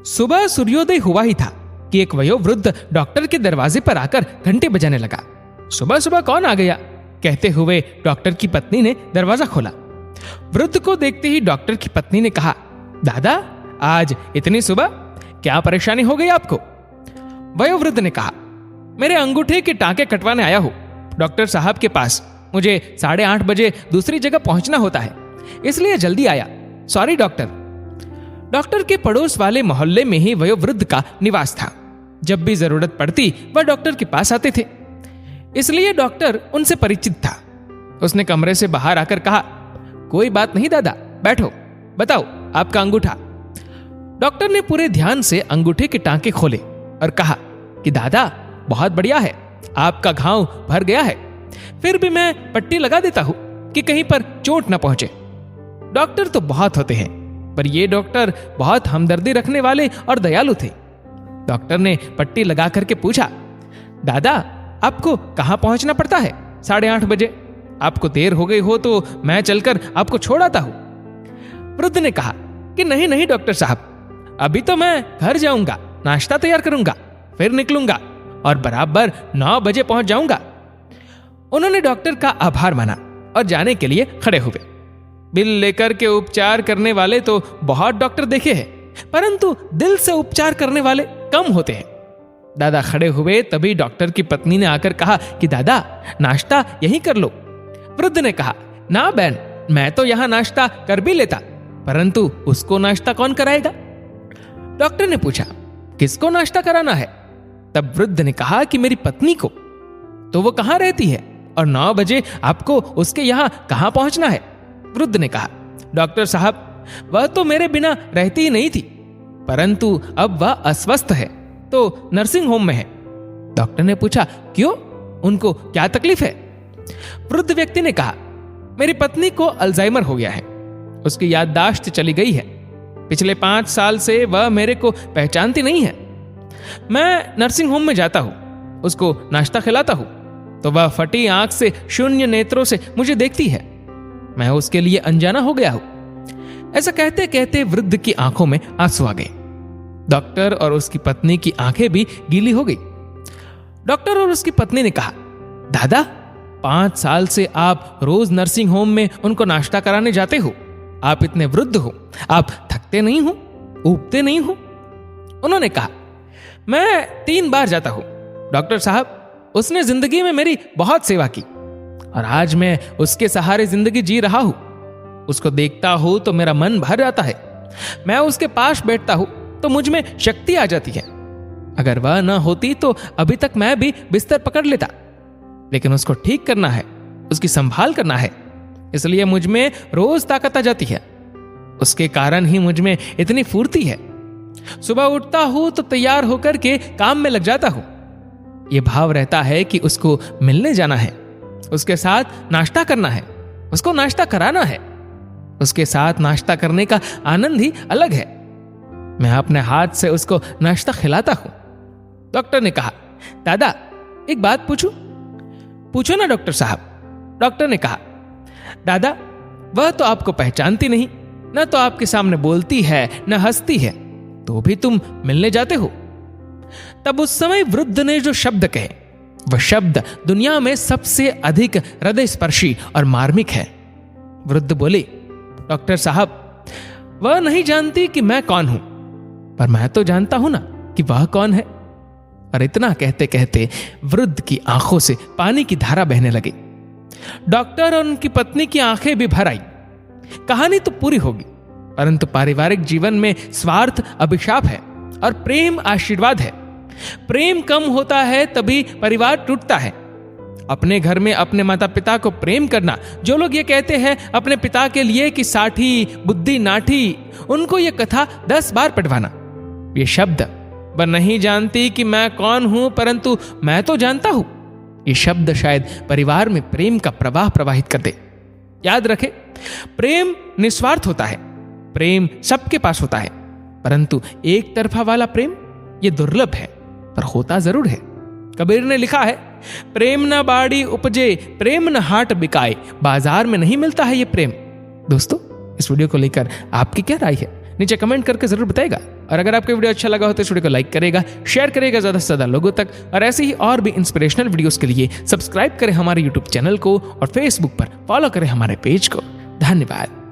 सुबह सूर्योदय हुआ ही था कि एक वयोवृद्ध डॉक्टर के दरवाजे पर आकर घंटी बजाने लगा। सुबह सुबह कौन आ गया, कहते हुए डॉक्टर की पत्नी ने दरवाजा खोला। वृद्ध को देखते ही डॉक्टर की पत्नी ने कहा, दादा आज इतनी सुबह क्या परेशानी हो गई आपको? वयोवृद्ध ने कहा, मेरे अंगूठे के टांके कटवाने आया हूं डॉक्टर साहब के पास। मुझे 8:30 बजे दूसरी जगह पहुंचना होता है, इसलिए जल्दी आया। Sorry doctor. डॉक्टर के पड़ोस वाले मोहल्ले में ही वयोवृद्ध का निवास था। जब भी जरूरत पड़ती वह डॉक्टर के पास आते थे, इसलिए डॉक्टर उनसे परिचित था। उसने कमरे से बाहर आकर कहा, कोई बात नहीं दादा, बैठो, बताओ आपका अंगूठा। डॉक्टर ने पूरे ध्यान से अंगूठे के टांके खोले और कहा कि दादा बहुत बढ़िया है, आपका घाव भर गया है, फिर भी मैं पट्टी लगा देता हूं कि कहीं पर चोट न पहुंचे। डॉक्टर तो बहुत होते हैं, पर यह डॉक्टर बहुत हमदर्दी रखने वाले और दयालु थे। डॉक्टर ने पट्टी लगा करके पूछा, दादा आपको कहां पहुंचना पड़ता है 8:30 बजे? आपको देर हो गई हो तो मैं चलकर आपको छोड़ आता हूं। वृद्ध ने कहा कि नहीं नहीं डॉक्टर साहब, अभी तो मैं घर जाऊंगा, नाश्ता तैयार करूंगा, फिर निकलूंगा और बराबर 9 बजे पहुंच जाऊंगा। उन्होंने डॉक्टर का आभार माना और जाने के लिए खड़े हुए। बिल लेकर के उपचार करने वाले तो बहुत डॉक्टर देखे हैं, परंतु दिल से उपचार करने वाले कम होते हैं। दादा खड़े हुए तभी डॉक्टर की पत्नी ने आकर कहा कि दादा नाश्ता यहीं कर लो। वृद्ध ने कहा, ना बहन, मैं तो यहां नाश्ता कर भी लेता, परंतु उसको नाश्ता कौन कराएगा? डॉक्टर ने पूछा, किसको नाश्ता कराना है? तब वृद्ध ने कहा कि मेरी पत्नी को। तो वो कहां रहती है और 9 बजे आपको उसके यहां कहां पहुंचना है? वृद्ध ने कहा, डॉक्टर साहब वह तो मेरे बिना रहती ही नहीं थी, परंतु अब वह अस्वस्थ है तो नर्सिंग होम में है। डॉक्टर ने पूछा, क्यों, उनको क्या तकलीफ है? वृद्ध व्यक्ति ने कहा, मेरी पत्नी को अल्जाइमर हो गया है, उसकी याददाश्त चली गई है। पिछले 5 साल से वह मेरे को पहचानती नहीं है। मैं नर्सिंग होम में जाता हूं, उसको नाश्ता खिलाता हूं तो वह फटी आंख से शून्य नेत्रों से मुझे देखती है। मैं उसके लिए अनजाना हो गया हूं। ऐसा कहते कहते वृद्ध की आंखों में आंसू आ गए। डॉक्टर और उसकी पत्नी की आंखें भी गीली हो गई। डॉक्टर और उसकी पत्नी ने कहा, दादा 5 साल से आप रोज नर्सिंग होम में उनको नाश्ता कराने जाते हो, आप इतने वृद्ध हो, आप थकते नहीं हो, ऊबते नहीं हो? उन्होंने कहा, मैं 3 बार जाता हूं डॉक्टर साहब, उसने जिंदगी में मेरी बहुत सेवा की और आज मैं उसके सहारे जिंदगी जी रहा हूं। उसको देखता हूं तो मेरा मन भर जाता है। मैं उसके पास बैठता हूं तो मुझ में शक्ति आ जाती है। अगर वह न होती तो अभी तक मैं भी बिस्तर पकड़ लेता, लेकिन उसको ठीक करना है, उसकी संभाल करना है, इसलिए मुझ में रोज ताकत आ जाती है। उसके कारण ही मुझ में इतनी फुर्ती है। सुबह उठता हूं तो तैयार होकर के काम में लग जाता हूं। यह भाव रहता है कि उसको मिलने जाना है, उसके साथ नाश्ता करना है, उसको नाश्ता कराना है। उसके साथ नाश्ता करने का आनंद ही अलग है। मैं अपने हाथ से उसको नाश्ता खिलाता हूं। डॉक्टर ने कहा, दादा एक बात पूछूं? पूछो ना डॉक्टर साहब। डॉक्टर ने कहा, दादा वह तो आपको पहचानती नहीं, न तो आपके सामने बोलती है न हंसती है, तो भी तुम मिलने जाते हो। तब उस समय वृद्ध ने जो शब्द कहे, वह शब्द दुनिया में सबसे अधिक हृदय स्पर्शी और मार्मिक है। वृद्ध बोले, डॉक्टर साहब वह नहीं जानती कि मैं कौन हूं, पर मैं तो जानता हूं ना कि वह कौन है। और इतना कहते कहते वृद्ध की आंखों से पानी की धारा बहने लगी। डॉक्टर और उनकी पत्नी की आंखें भी भर आई। कहानी तो पूरी होगी, परंतु पारिवारिक जीवन में स्वार्थ अभिशाप है और प्रेम आशीर्वाद है। प्रेम कम होता है तभी परिवार टूटता है। अपने घर में अपने माता पिता को प्रेम करना, जो लोग ये कहते हैं अपने पिता के लिए कि साठी बुद्धि नाठी, उनको ये कथा 10 बार पढ़वाना। ये शब्द वह नहीं जानती कि मैं कौन हूं, परंतु मैं तो जानता हूं। ये शब्द शायद परिवार में प्रेम का प्रवाह प्रवाहित कर दे। याद रखें, प्रेम निस्वार्थ होता है, प्रेम सबके पास होता है, परंतु एक तरफा वाला प्रेम ये दुर्लभ है, पर होता जरूर है। कबीर ने लिखा है, प्रेम न बाड़ी उपजे, प्रेम न हाट बिकाए, बाजार में नहीं मिलता है ये प्रेम। दोस्तों, इस वीडियो को लेकर आपकी क्या राय है? नीचे कमेंट करके जरूर बताएगा। और अगर आपको वीडियो अच्छा लगा हो तो इस वीडियो को लाइक करेगा, शेयर करेगा ज्यादा से ज्यादा लोगों तक। और ऐसे ही और भी इंस्पिरेशनल वीडियोस के लिए सब्सक्राइब करें हमारे यूट्यूब चैनल को और फेसबुक पर फॉलो करें हमारे पेज को। धन्यवाद।